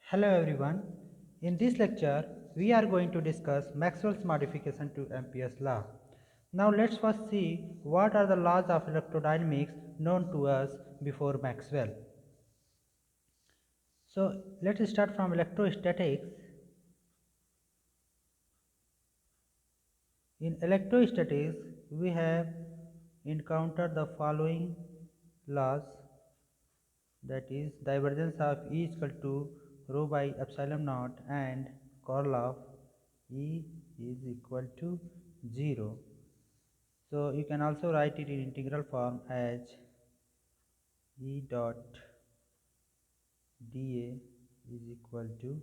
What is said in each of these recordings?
Hello everyone. In this lecture, we are going to discuss Maxwell's modification to Ampere's law. Now let's first see what are the laws of electrodynamics known to us before Maxwell. So let's start from electrostatics. In electrostatics, we have encountered the following laws, that is divergence of E is equal to rho by epsilon naught and curl of E is equal to 0. So you can also write it in integral form as E dot dA is equal to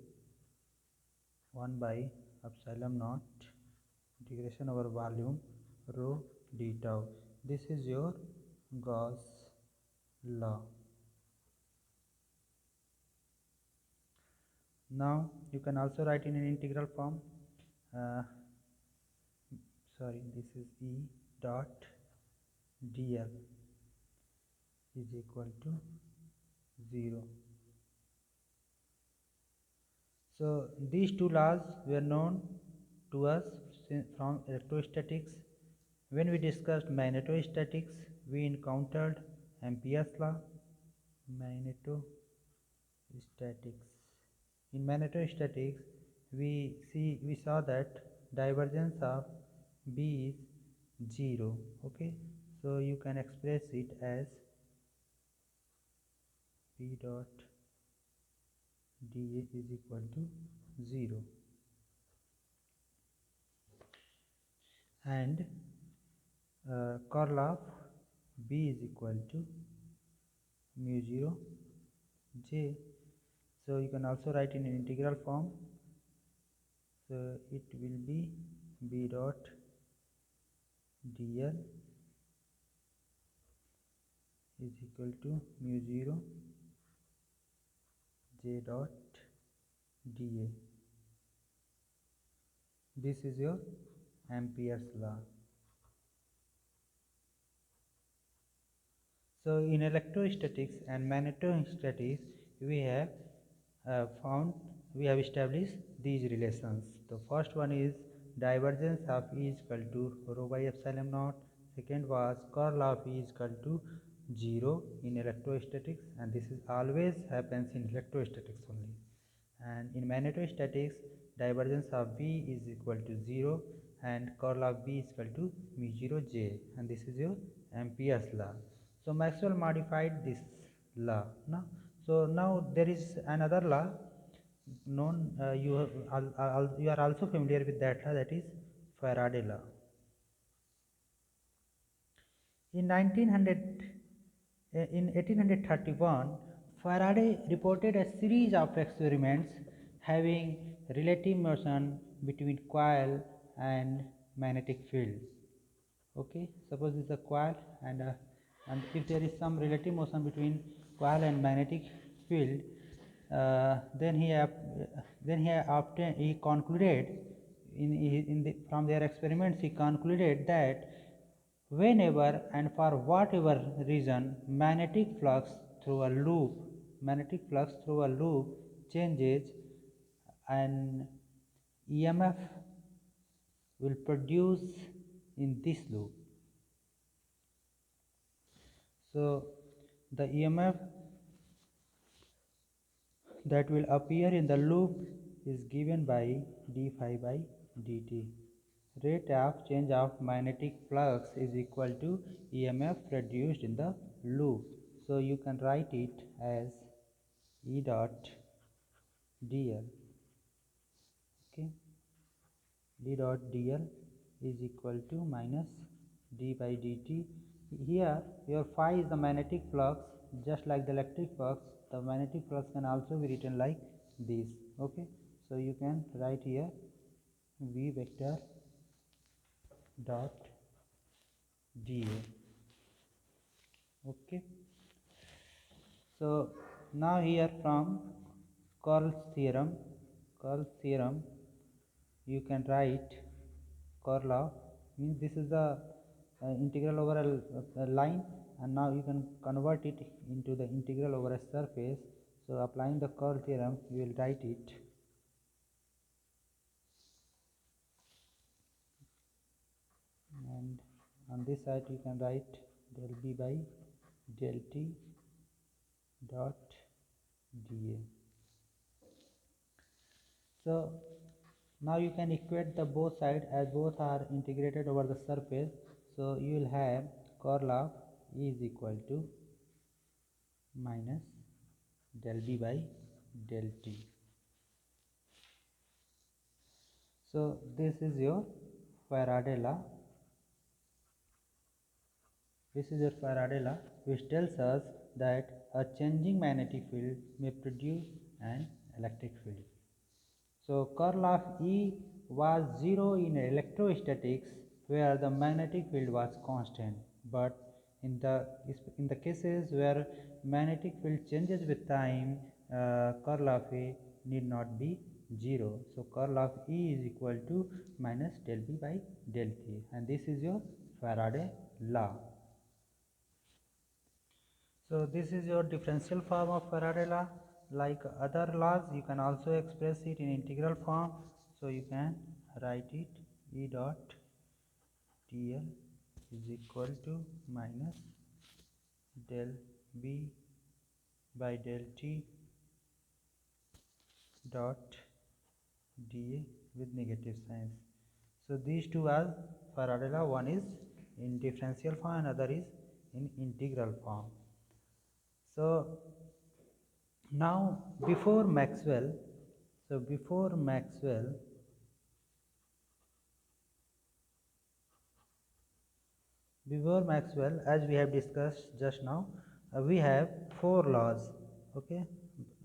1 by epsilon naught integration over volume rho d tau. This is your Gauss law. Now you can also write in an integral form. This is E dot dl is equal to 0. So these two laws were known to us from electrostatics. When we discussed magnetostatics, we encountered Ampere's law. Magnetostatics. In magnetostatics, we saw that divergence of B is 0. Okay, so you can express it as P dot dA is equal to 0, and curl of B is equal to mu 0 J. So you can also write in an integral form. So it will be B dot dl is equal to mu 0 J dot dA. This is your Ampere's law. So in electrostatics and magnetostatics, we have established these relations. The first one is divergence of E is equal to rho by epsilon naught. Second was curl of E is equal to 0 in electrostatics, and this is always happens in electrostatics only. And in magnetostatics, divergence of B is equal to 0 and curl of B is equal to mu 0 J, and this is your Ampere's law. So Maxwell modified this law. No? So now there is another law known, you are also familiar with that law, that is Faraday law. In 1831, Faraday reported a series of experiments having relative motion between coil and magnetic field. Okay, suppose this is a coil, and if there is some relative motion between coil and magnetic field, then he concluded from their experiments, he concluded that whenever and for whatever reason magnetic flux through a loop changes, an EMF will produce in this loop. So the EMF that will appear in the loop is given by d phi by dt. Rate of change of magnetic flux is equal to EMF produced in the loop. So you can write it as E dot dl. Okay, d dot dl is equal to minus d by dt. Here your phi is the magnetic flux. Just like the electric flux, the magnetic flux can also be written like this. Okay, so you can write here v vector dot dA. Okay, so now here from Curl's theorem, you can write curl of, means this is the integral over a line, and now you can convert it into the integral over a surface. So applying the curl theorem, we will write it. And on this side you can write del B by del T dot dA. So now you can equate the both sides as both are integrated over the surface. So you will have curl of E is equal to minus del B by del T. So this is your Faraday law. This is your Faraday law, which tells us that a changing magnetic field may produce an electric field. So curl of E was 0 in electrostatics, where the magnetic field was constant, but in the cases where magnetic field changes with time, curl of A need not be 0. So curl of E is equal to minus del B by del T, and this is your Faraday law. So this is your differential form of Faraday law. Like other laws, you can also express it in integral form. So you can write it E dot dl is equal to minus del B by del T dot dA with negative signs. So these two are Faraday law. One is in differential form and other is in integral form. So now before Maxwell, as we have discussed just now, we have 4 laws. Okay,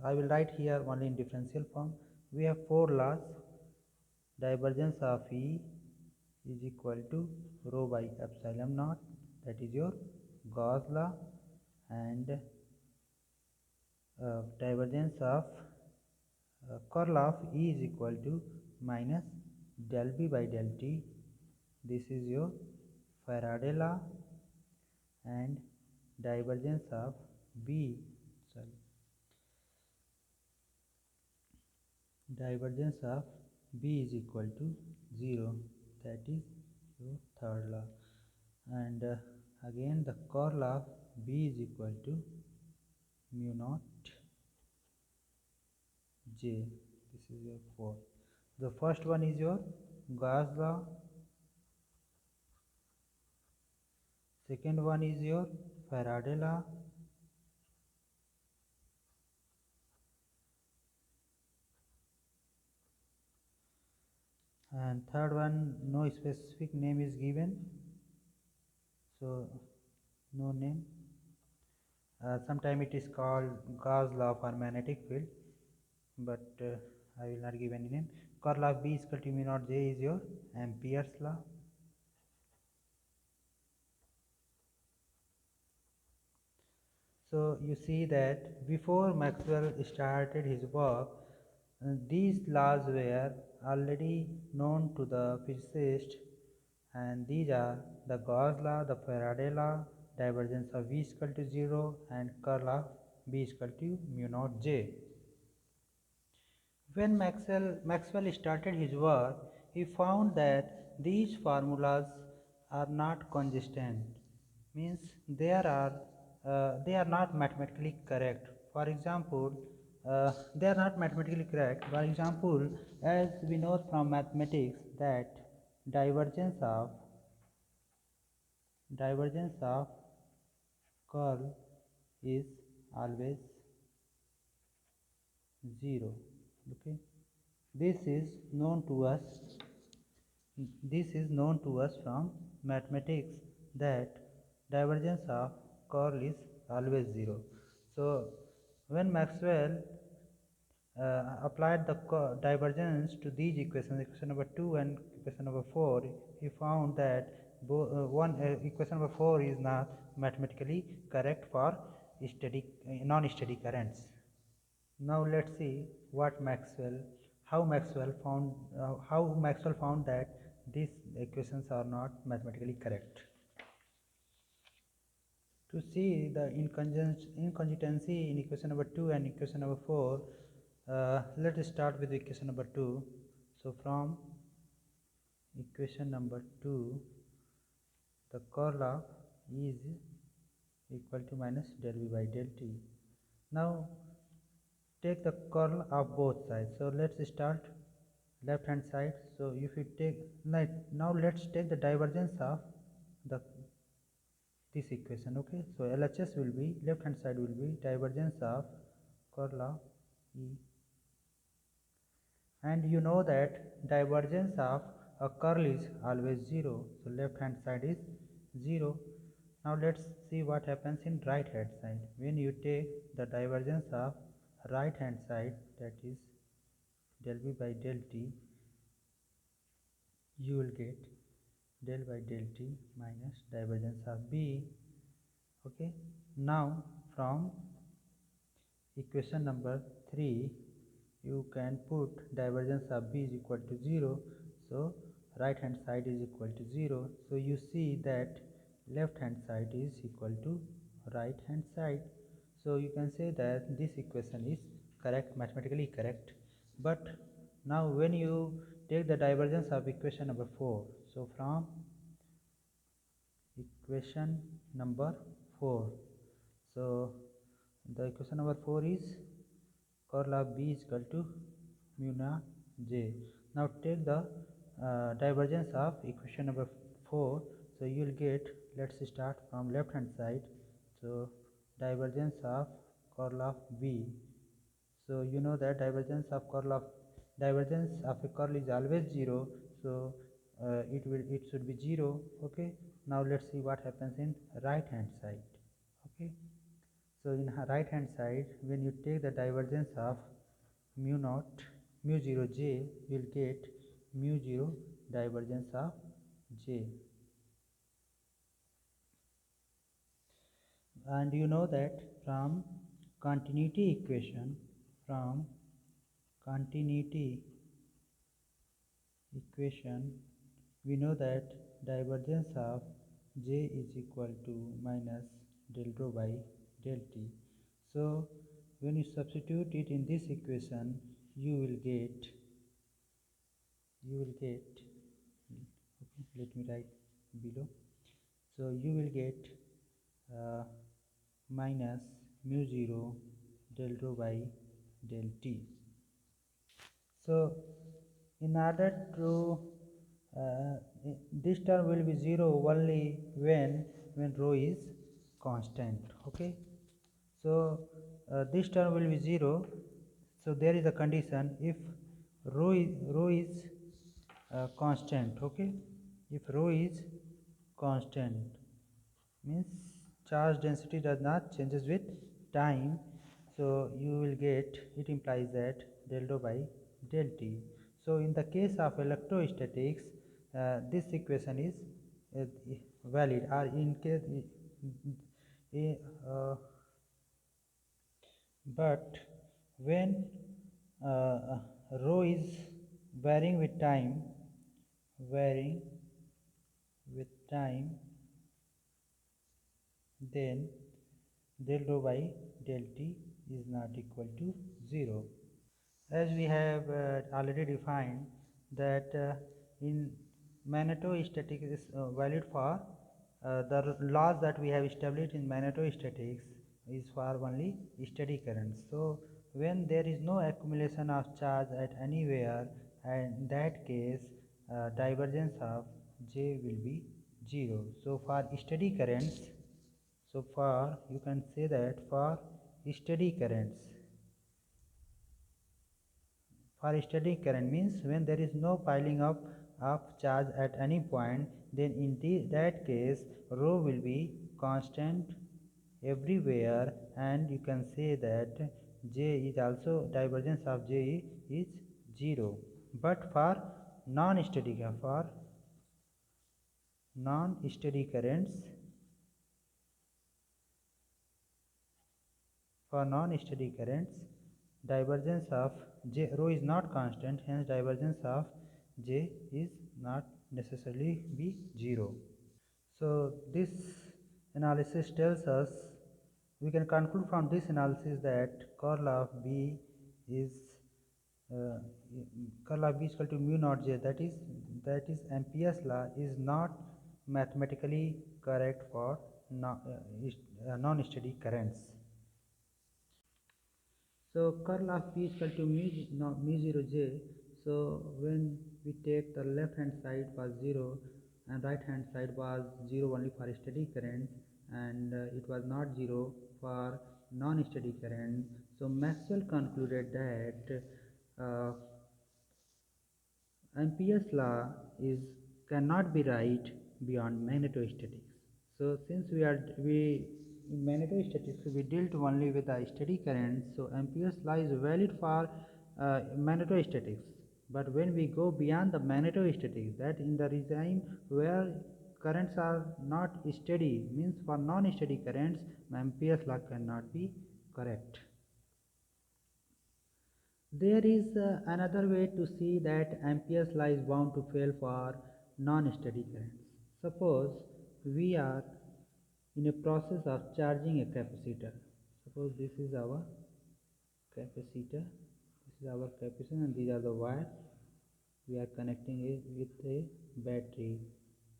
I will write here only in differential form. We have 4 laws. Divergence of E is equal to rho by epsilon naught, that is your Gauss law, and divergence of curl of E is equal to minus del B by del T. This is your Faraday law, and divergence of B is equal to 0, that is your third law, and again the curl of B is equal to mu naught J. This is your fourth. The first one is your Gauss law, second one is your Faraday law, and third one no specific name is given, so no name. Sometime it is called Gauss law for magnetic field, but I will not give any name. Curl of B is equal to mu naught J is your Ampere's law. So you see that before Maxwell started his work, these laws were already known to the physicists, and these are the Gauss law, the Faraday law, divergence of V is equal to 0, and curl of B is equal to mu naught J. When Maxwell started his work, he found that these formulas are not consistent, means they are not mathematically correct. For example, they are not mathematically correct. For example, as we know from mathematics that divergence of curl is always 0. Okay, this is known to us from mathematics, that divergence of curl is always 0. So when Maxwell applied the divergence to these equations, equation number 2 and equation number 4, he found that equation number 4 is not mathematically correct for non-steady currents. Now let's see how Maxwell found that these equations are not mathematically correct. To see the inconsistency in equation number 2 and equation number 4, let us start with equation number 2. So from equation number 2, the curl of E is equal to minus del V by del T. Now take the curl of both sides. So let's start left hand side. So if you take, now let's take the divergence of the this equation. Okay, so LHS will be, left hand side will be divergence of curl of E, and you know that divergence of a curl is always 0, so left hand side is 0. Now let's see what happens in right hand side. When you take the divergence of right hand side, that is del V by del T, you will get del by del T minus divergence of B. Okay, now from equation number 3, you can put divergence of B is equal to 0, so right hand side is equal to 0. So you see that left hand side is equal to right hand side. So you can say that this equation is correct, mathematically correct. But now when you take the divergence of equation number 4, so from equation number 4, so the equation number 4 is curl of B is equal to mu naught J. Now take the divergence of equation number 4. So you will get, let's start from left hand side. So divergence of curl of B. So you know that divergence of a curl is always 0. So it should be 0. Okay. Now let's see what happens in right hand side. Okay. So in right hand side, when you take the divergence of mu 0 J, you will get mu 0 divergence of J. And you know that from continuity equation, we know that divergence of J is equal to minus del rho by del T. So when you substitute it in this equation, you will get, okay, let me write below. So you will get minus mu 0 del rho by del T. So in order to this term will be 0 only when rho is constant. Okay, so this term will be 0. So there is a condition if rho is constant. Okay, if rho is constant means charge density does not changes with time. So you will get, it implies that del rho by del T. So in the case of electrostatics, this equation is valid, or in case but when rho is varying with time, then del rho by del T is not equal to 0. As we have already defined that in magnetostatics is valid for the laws that we have established in magnetostatics is for only steady currents. So when there is no accumulation of charge at anywhere, and in that case divergence of J will be 0. So for steady currents, so for, you can say that for steady currents, current means when there is no piling up of charge at any point, then in that case rho will be constant everywhere, and you can say that J is also, divergence of J is 0. But for non-steady currents, divergence of J, rho is not constant, hence divergence of J is not necessarily be 0. So this analysis tells us, we can conclude from this analysis that curl of B is uh, curl of B is equal to mu naught J, that is Ampere's law is not mathematically correct for non-steady currents. So curl of B is equal to mu 0 J. So when we take the left hand side was 0 and right hand side was 0 only for steady current, and it was not 0 for non-steady current. So Maxwell concluded that Ampere's law is cannot be right beyond magnetostatics. So since we in magnetostatics we dealt only with the steady current, so Ampere's law is valid for magnetostatics. But when we go beyond the magnetostatics, that in the regime where currents are not steady, means for non-steady currents, Ampere's law cannot be correct. There is another way to see that Ampere's law is bound to fail for non-steady currents. Suppose we are in a process of charging a capacitor. Suppose this is our capacitor, and these are the wires. We are connecting it with a battery.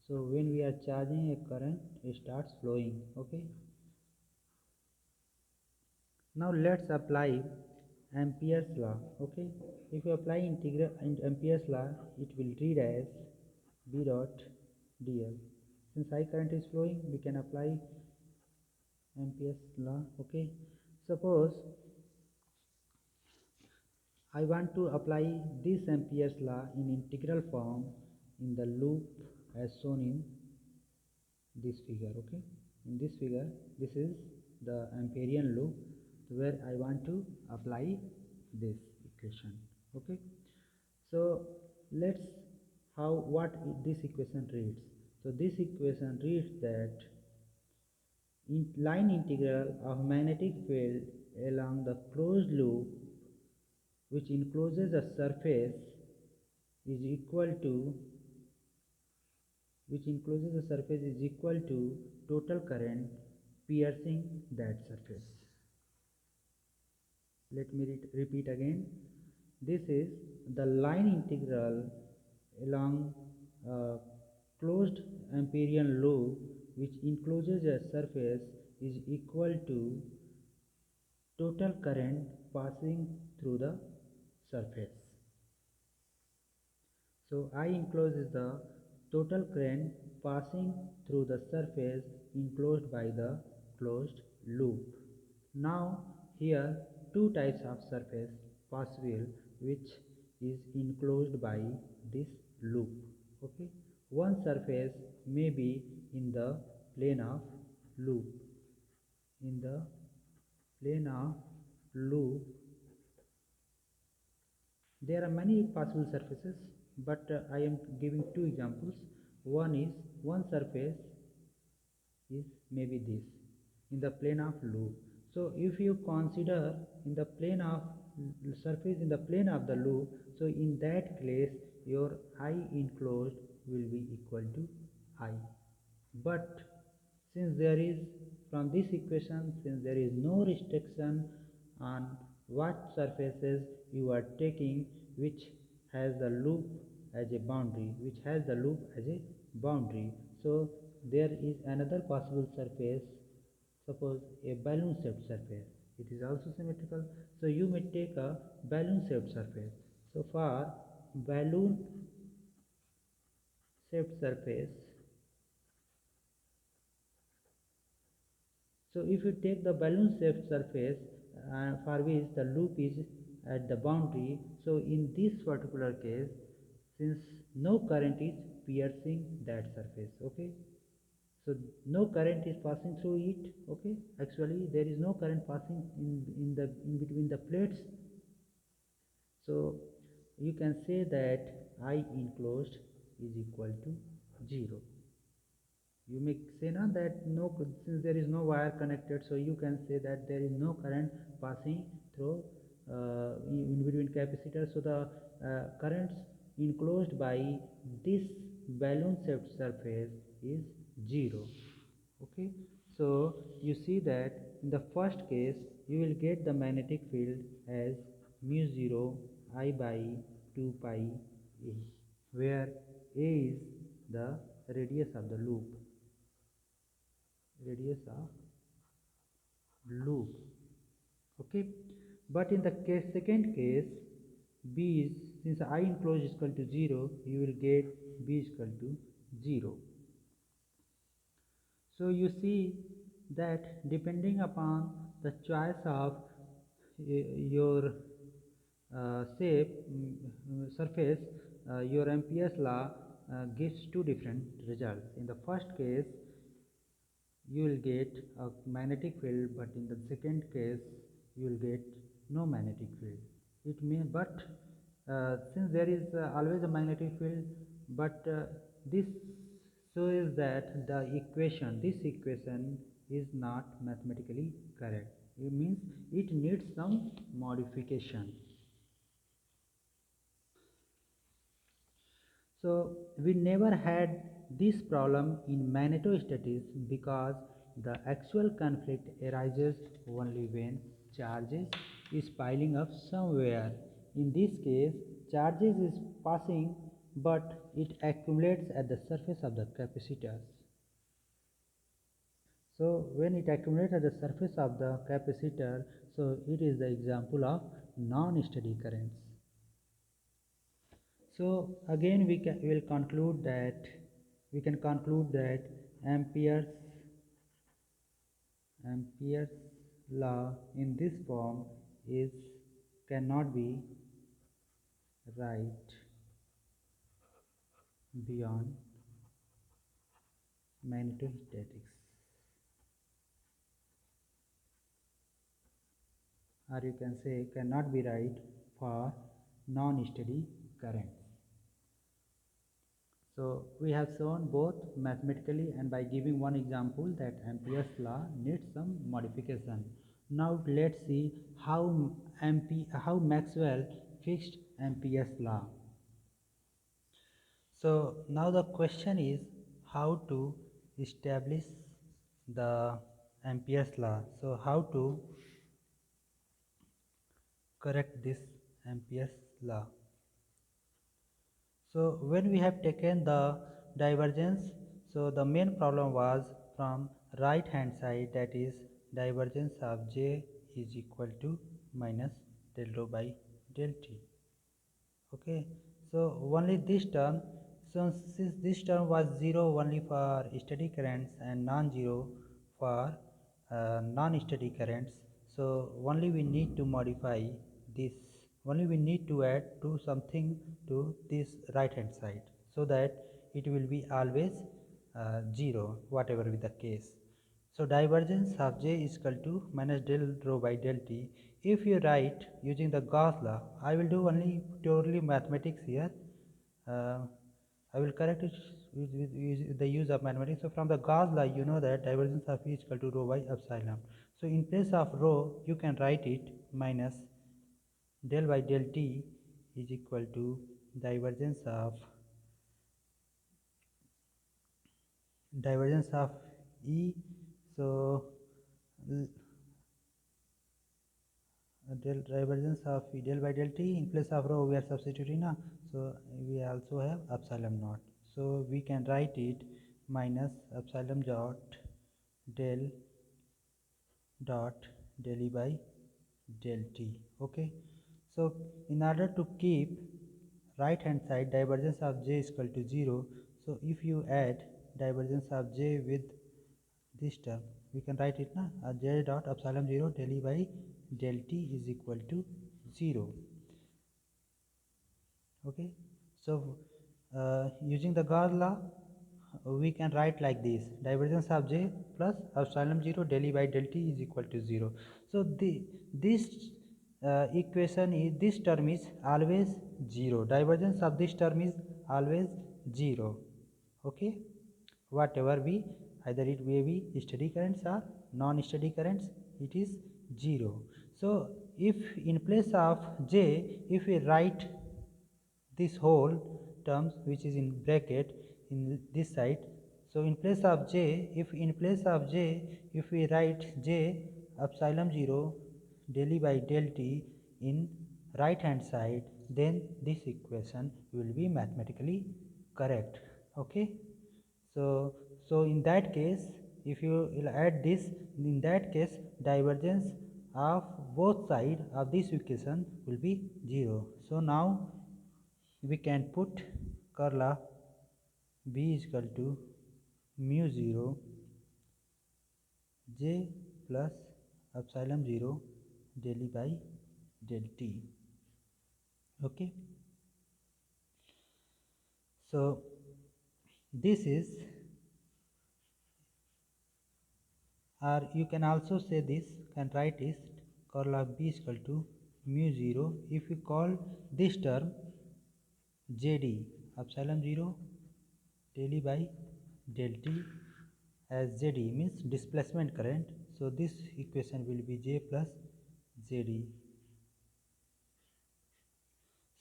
So when we are charging a current, it starts flowing. Okay. Now let's apply Ampere's law. Okay, if you apply integral in Ampere's law, it will read as B dot dl. Since I current is flowing, we can apply Ampere's law. Okay, suppose I want to apply this Ampere's law in integral form in the loop as shown in this figure. Okay, in this figure, this is the Amperian loop where I want to apply this equation. Okay, so let's what this equation reads. So this equation reads that line integral of magnetic field along the closed loop which encloses a surface is equal to total current piercing that surface. Let me repeat again. This is the line integral along a closed Amperian loop which encloses a surface is equal to total current passing through the surface. So I encloses the total current passing through the surface enclosed by the closed loop. Now here two types of surface possible which is enclosed by this loop. Okay, one surface may be in the plane of loop. In the plane of loop, there are many possible surfaces, but I am giving two examples. One surface is maybe this in the plane of loop. So if you consider in the plane of surface in the plane of the loop, so in that case your I enclosed will be equal to I. But since there is from this equation, since there is no restriction on what surfaces you are taking which has the loop as a boundary, so there is another possible surface. Suppose a balloon shaped surface, it is also symmetrical, so you may take a balloon shaped surface. So for balloon shaped surface, so if you take the balloon shaped surface for which the loop is at the boundary, so in this particular case, since no current is piercing that surface, okay, so no current is passing through it, okay, actually there is no current passing in between the plates, so you can say that I enclosed is equal to 0. You may say now that no, since there is no wire connected, so you can say that there is no current passing through in between capacitors, so the currents enclosed by this balloon shaped surface is 0. Okay, So you see that in the first case you will get the magnetic field as mu 0 I by 2 pi a, where a is the radius of the loop. Okay, but in the second case, b is, since I enclosed is equal to 0, you will get b is equal to 0. So you see that depending upon the choice of your shape, surface, your Ampere's law gives two different results. In the first case you will get a magnetic field, but in the second case you will get no magnetic field. It means, but since there is always a magnetic field, but this shows that this equation is not mathematically correct. It means it needs some modification. So we never had this problem in magnetostatics because the actual conflict arises only when charges is piling up somewhere. In this case, charges is passing, but it accumulates at the surface of the capacitors. So when it accumulates at the surface of the capacitor, so it is the example of non-steady currents. So again we can conclude that Ampere's law in this form is cannot be right beyond magnetostatics, or you can say cannot be right for non-steady currents. So we have shown both mathematically and by giving one example that Ampere's law needs some modification. Now let's see how Maxwell fixed Ampere's law. So now the question is how to establish the Ampere's law. So how to correct this Ampere's law? So when we have taken the divergence, so the main problem was from right hand side, that is divergence of J is equal to minus del rho by del T. Okay, so only this term, so since this term was 0 only for steady currents and non-zero for non-steady currents, so only we need to modify this, only we need to add to something to this right hand side, so that it will be always 0 whatever be the case. So divergence of J is equal to minus del rho by del T. If you write using the Gauss law, I will do only purely mathematics here. I will correct it with the use of mathematics. So from the Gauss law, you know that divergence of E is equal to rho by epsilon. So in place of rho, you can write it minus del by del T is equal to divergence of E. So divergence of del by del T, in place of rho we are substituting now, so we also have epsilon naught, so we can write it minus epsilon del E by del T. Okay, so in order to keep right hand side divergence of J is equal to 0, so if you add divergence of J with this term, we can write it now, J dot epsilon 0 del E by del T is equal to 0. Okay, so using the Gauss law, we can write like this: divergence of J plus epsilon 0 del E by del T is equal to 0. So this equation is, this term is always 0. Divergence of this term is always 0. Okay, whatever be, either it may be steady currents or non-steady currents, it is 0. So if in place of J, if we write this whole terms which is in bracket in this side, So in place of j, if we write j epsilon 0 del E by del t in right hand side, then this equation will be mathematically correct. Okay. So in that case, if you will add this, in that case divergence of both sides of this equation will be 0. So now we can put curl of b is equal to mu 0 j plus epsilon 0 del E by del t. Okay. So this is, or you can also say this, can write is curl of b is equal to mu 0. If we call this term jd epsilon 0 del E by del t, as jd means displacement current, so this equation will be j plus jd.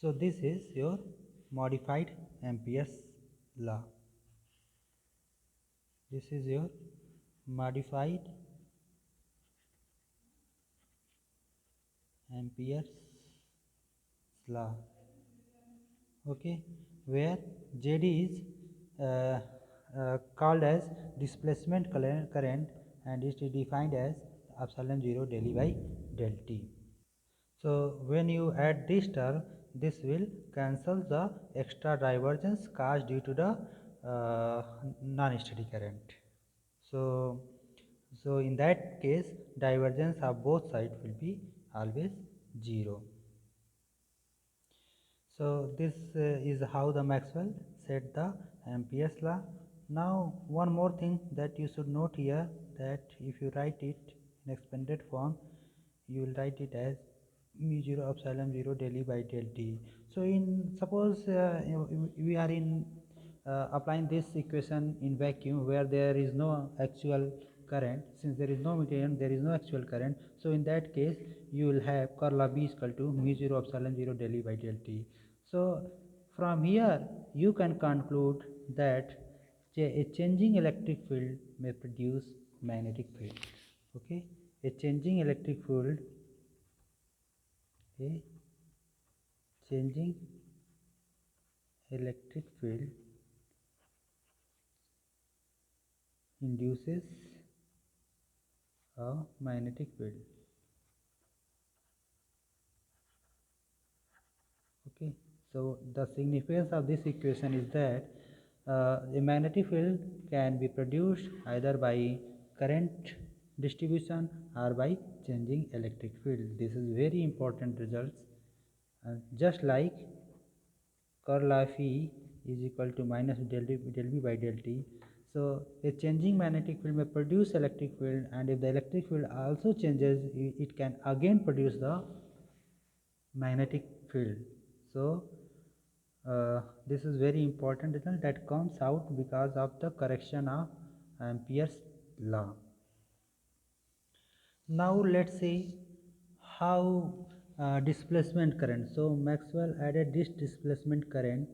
So this is your modified Ampere's law. This is your modified Ampere's law. Okay, where jd is called as displacement current and it is defined as epsilon 0 del E by del t. So when you add this term, this will cancel the extra divergence caused due to the non-steady current. So in that case divergence of both sides will be always 0. So this is how the Maxwell set the Ampere's law. Now one more thing that you should note here, that if you write it in expanded form, you will write it as mu 0 epsilon 0 del E by del t. So in suppose we are in applying this equation in vacuum where there is no actual current. Since there is no medium, there is no actual current, so in that case you will have curl of b is equal to mu 0 epsilon 0 del E by del t. So from here you can conclude that a changing electric field may produce magnetic field. Okay, a changing electric field, a changing electric field induces a magnetic field. Okay, so the significance of this equation is that a magnetic field can be produced either by current distribution or by changing electric field. This is very important results. Just like curl of E is equal to minus del B by del T. So a changing magnetic field may produce electric field, and if the electric field also changes, it can again produce the magnetic field. So this is very important result that comes out because of the correction of Ampere's law. Now let's see how displacement current. So Maxwell added this displacement current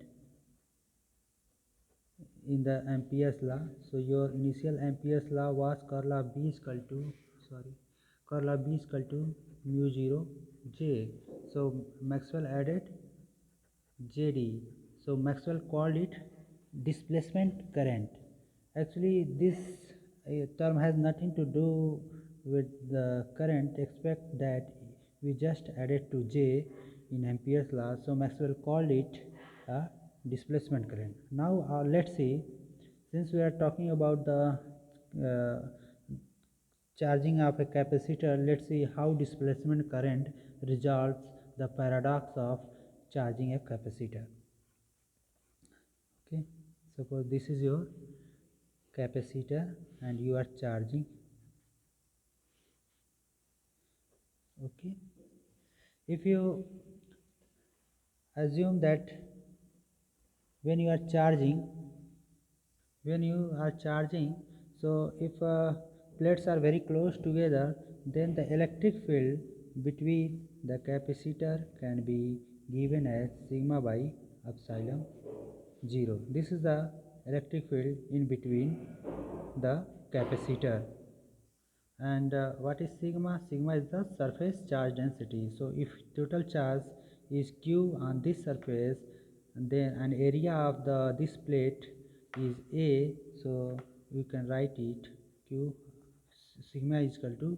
in the Ampere's law. So your initial Ampere's law was curl of B is equal to mu 0 J. So Maxwell added JD. So Maxwell called it displacement current. Actually this term has nothing to do with the current except that we just added to J in Ampere's law. So Maxwell called it a displacement current. Now let's see, since we are talking about the charging of a capacitor, let's see how displacement current resolves the paradox of charging a capacitor. Okay, suppose this is your capacitor and you are charging. Okay, if you assume that when you are charging, so if plates are very close together, then the electric field between the capacitor can be given as sigma by epsilon 0. This is the electric field in between the capacitor. And what is sigma? Sigma is the surface charge density. So if total charge is q on this surface, then an area of this plate is a, so you can write it q sigma is equal to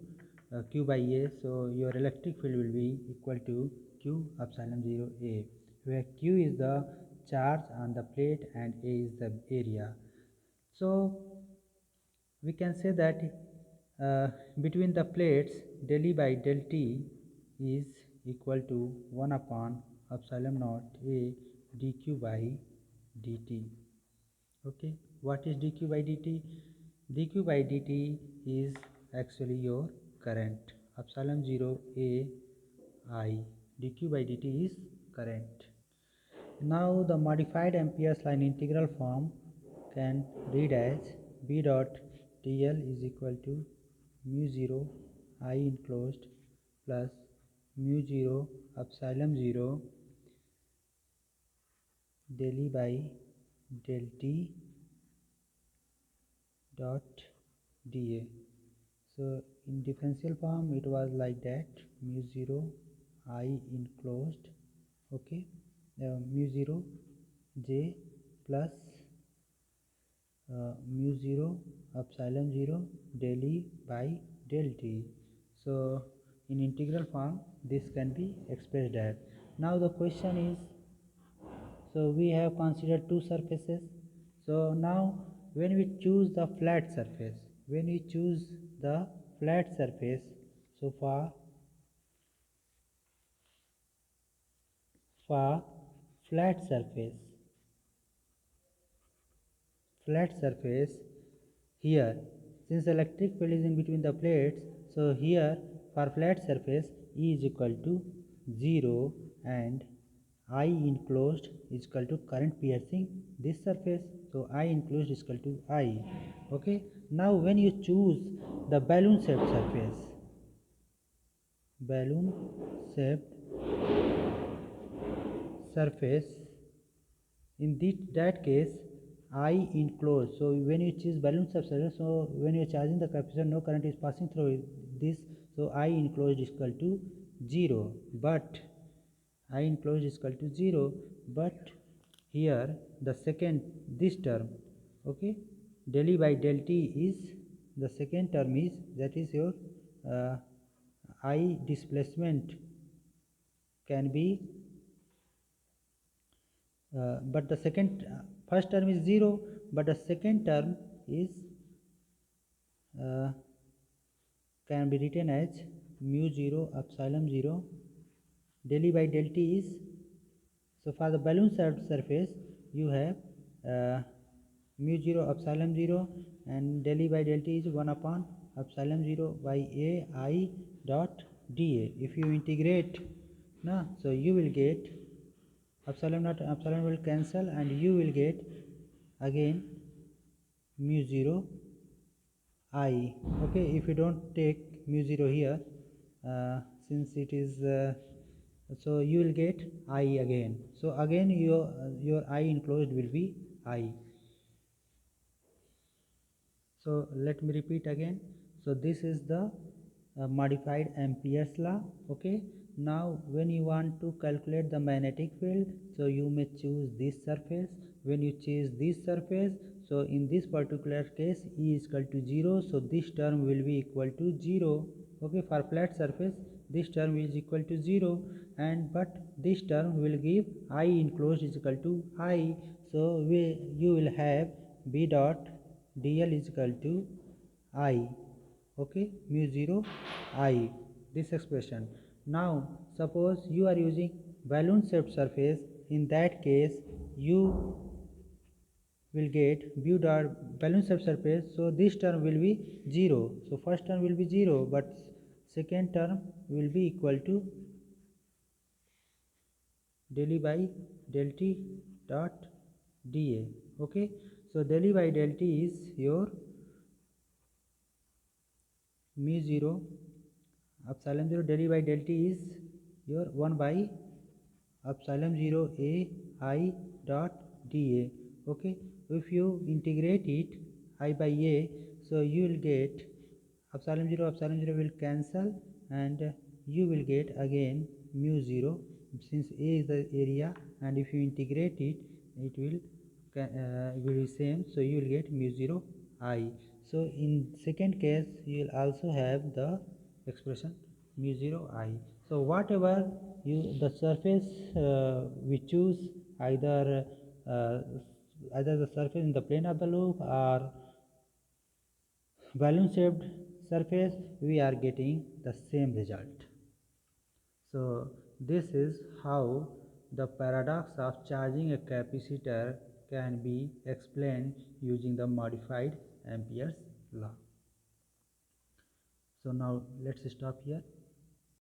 q by a. So your electric field will be equal to q epsilon 0 a, where q is the charge on the plate and a is the area. So we can say that between the plates del E by del T is equal to 1 upon epsilon naught a dq by dt. Okay, what is dq by dt? Dq by dt is actually your current. Epsilon 0 a I dq by dt is current. Now the modified Ampere's line integral form can read as B dot dl is equal to mu 0 I enclosed plus mu 0 epsilon 0 del E by del T dot dA. So in differential form it was like that, mu 0 I enclosed, okay, mu 0 j plus mu 0 epsilon 0 del E by del T. So in integral form this can be expressed as. Now the question is, so we have considered two surfaces. So now when we choose the flat surface, so for flat surface here, since electric field is in between the plates, so here for flat surface E is equal to 0 and I enclosed is equal to current piercing this surface, so I enclosed is equal to I. Okay, now when you choose the balloon shaped surface, in that case I enclosed. So when you choose balloon surface, so when you are charging the capacitor, no current is passing through this, so I enclosed is equal to 0. But I enclosed is equal to 0, but here the second, this term, okay, del E by del T is the second term, is that is your I displacement can be but the first term is 0, but the second term is can be written as mu 0 epsilon 0 del E by del T is, so for the balloon surface you have mu 0 epsilon 0 and del E by del T is 1 upon epsilon 0 by a I dot dA. If you integrate, so you will get epsilon naught epsilon will cancel and you will get again mu 0 I. Okay, if you don't take mu 0 here, since it is so you will get I again. So again your I enclosed will be I. So let me repeat again. So this is the modified Ampere's law. Okay, now when you want to calculate the magnetic field, so you may choose this surface. When you choose this surface, so in this particular case E is equal to 0, so this term will be equal to 0. Okay, for flat surface this term is equal to 0, and but this term will give I enclosed is equal to I. So you will have B dot dl is equal to I. Okay, mu 0 I, this expression. Now suppose you are using balloon shaped surface, in that case you will get bu dot balloon shaped surface, so this term will be 0. So first term will be 0, but second term will be equal to del E by del T dot dA. Okay, so del E by del T is your mu 0 epsilon 0 del E by del T is your 1 by epsilon 0 a I dot dA. Okay, if you integrate it I by a, so you will get epsilon 0 will cancel, and you will get again mu 0, since a is the area, and if you integrate it, it will be same, so you will get mu 0 I. So in second case you will also have the expression mu 0 I. So whatever the surface we choose, uh, either the surface in the plane of the loop or balloon shaped surface, we are getting the same result. So this is how the paradox of charging a capacitor can be explained using the modified Ampere's law. So now let's stop here.